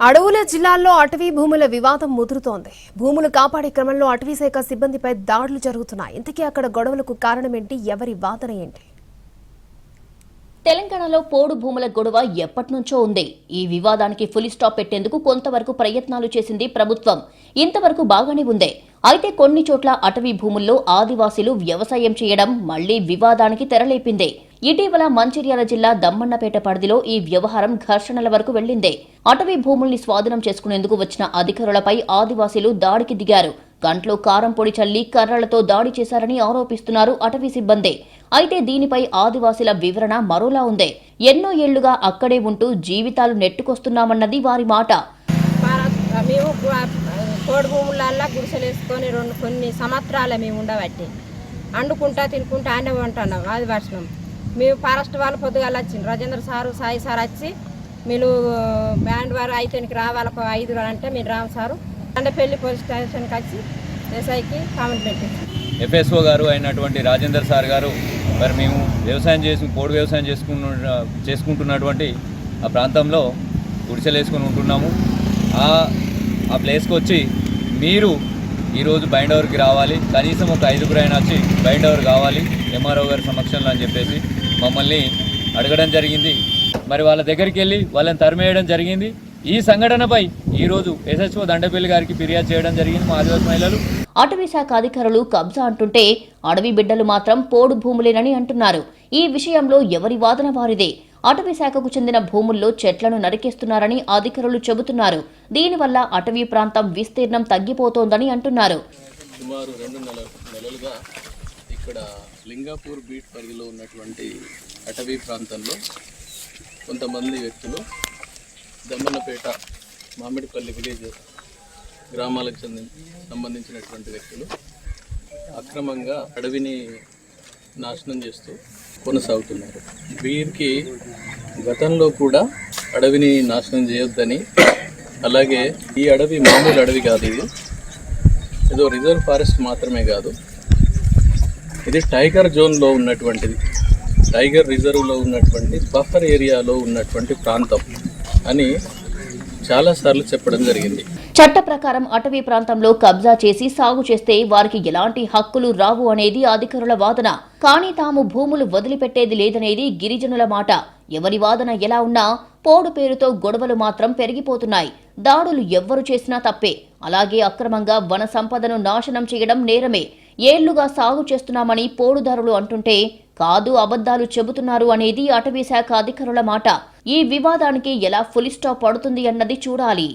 అడవుల జిల్లాల్లో అటవీ భూముల వివాదం ముదురుతోంది. భూములు కాపాడే క్రమంలో అటవీ శాఖ సిబ్బందిపై దాడులు జరుగుతున్నాయి. ఇంతకీ అక్కడ గొడవలకు కారణమేంటి? ఎవరి వాదన ఏంటి? తెలంగాణలో పోడు భూముల గొడవ ఎప్పటినుంచో ఉంది. ఈ వివాదానికి ఫుల్ స్టాప్ పెట్టేందుకు కొంతవరకు ప్రయత్నాలు చేసింది ప్రభుత్వం. ఇంతవరకు బాగానే ఉంది. అయితే కొన్ని చోట్ల అటవీ భూముల్లో ఆదివాసీలు వ్యవసాయం చేయడం మళ్లీ వివాదానికి తెరలేపింది. ఇటీవల మంచిర్యాల జిల్లా దమ్మన్నపేట పరిధిలో ఈ వ్యవహారం ఘర్షణల వరకు వెళ్లింది. అటవీ భూముల్ని స్వాధీనం చేసుకునేందుకు వచ్చిన అధికారులపై ఆదివాసీలు దాడికి దిగారు. గంట్లో కారం పొడి చల్లి కర్రలతో దాడి చేశారని ఆరోపిస్తున్నారు అటవీ సిబ్బంది. అయితే దీనిపై ఆదివాసీల వివరణ మరోలా ఉంది. ఎన్నో ఏళ్లుగా అక్కడే ఉంటూ జీవితాలు నెట్టుకొస్తున్నామన్నది వారి మాట. మేము కోడి భూములల్లా గుడిసెలు వేసుకొని కొన్ని సంవత్సరాలు మేము ఉండబట్టి అండుకుంటా తినుకుంటా ఆనే ఉంటున్నాం. అది వర్షం మేము ఫారెస్ట్ వాళ్ళు పొద్దుగాల వచ్చింది. రాజేంద్ర సారు సాయి సార్ వచ్చి మీరు బ్యాండ్ వారు అయితేనికి రావాలకు 5 అంటే మీరు రాము సారు అండపల్లి పోలీస్ స్టేషన్కి వచ్చి ఎస్ఐకి కామెంట్ పెట్టింది. ఎఫ్ఎస్ఓ గారు అయినటువంటి రాజేందర్ సార్ గారు మరి మేము పోడు వ్యవసాయం చేసుకుంటున్నటువంటి ఆ ప్రాంతంలో గుడిసెలు వేసుకొని ఉంటున్నాము. ఆ ప్లేస్కి వచ్చి మీరు ఈరోజు బైండవర్కి రావాలి, కనీసం ఒక 5 అయినా వచ్చి బైండవర్ కావాలి ఎంఆర్ఓ గారి సమక్షంలో అని చెప్పేసి మమ్మల్ని అడగడం జరిగింది. మరి వాళ్ళ దగ్గరికి వెళ్ళి వాళ్ళని తరిమేయడం జరిగింది. ఈ సంఘటనపై ఈరోజు ఎస్హెచ్ఓ దండపల్లి గారికి ఫిర్యాదు చేయడం జరిగింది. మా ఆదివాసీ మహిళలు అటవీ శాఖ అధికారులు కబ్జా అంటుంటే అడవి బిడ్డలు మాత్రం పోడు భూములేనని అంటున్నారు. ఈ విషయంలో ఎవరి వాదన వారిదే. అటవీ శాఖకు చెందిన భూముల్లో చెట్లను నరికేస్తున్నారని అధికారులు చెబుతున్నారు. దీనివల్ల అటవీ ప్రాంతం విస్తీర్ణం తగ్గిపోతోందని అంటున్నారు. సుమారు 2 నెలలుగా ఇక్కడ లింగాపూర్ బీట్ పరిధిలో ఉన్నటువంటి అటవీ ప్రాంతంలో కొంతమంది వ్యక్తులు దమ్మన్నపేట మామిడిపల్లి విలేజ్ గ్రామాలకు సంబంధించినటువంటి వ్యక్తులు అక్రమంగా అడవిని నాశనం చేస్తూ కొనసాగుతున్నారు. వీరికి గతంలో కూడా అడవిని నాశనం చేయొద్దని, అలాగే ఈ అడవి మామూలు అడవి కాదు, ఇది ఏదో రిజర్వ్ ఫారెస్ట్ మాత్రమే కాదు, ఇది టైగర్ జోన్లో ఉన్నటువంటిది, టైగర్ రిజర్వ్లో ఉన్నటువంటి బఫర్ ఏరియాలో ఉన్నటువంటి ప్రాంతం అని చాలాసార్లు చెప్పడం జరిగింది. చట్ట ప్రకారం అటవీ ప్రాంతంలో కబ్జా చేసి సాగు చేస్తే వారికి ఎలాంటి హక్కులు రావు అనేది అధికారుల వాదన. కానీ తాము భూములు వదిలిపెట్టేది లేదనేది గిరిజనుల మాట. ఎవరి వాదన ఎలా ఉన్నా పోడు పేరుతో గొడవలు మాత్రం పెరిగిపోతున్నాయి. దాడులు ఎవ్వరు చేసినా తప్పే. అలాగే అక్రమంగా వన సంపదను నాశనం చేయడం నేరమే. ఏళ్లుగా సాగు చేస్తున్నామని పోడుదారులు అంటుంటే కాదు అబద్ధాలు చెబుతున్నారు అనేది అటవీ శాఖ అధికారుల మాట. ఈ వివాదానికి ఎలా ఫుల్ స్టాప్ పడుతుంది అన్నది చూడాలి.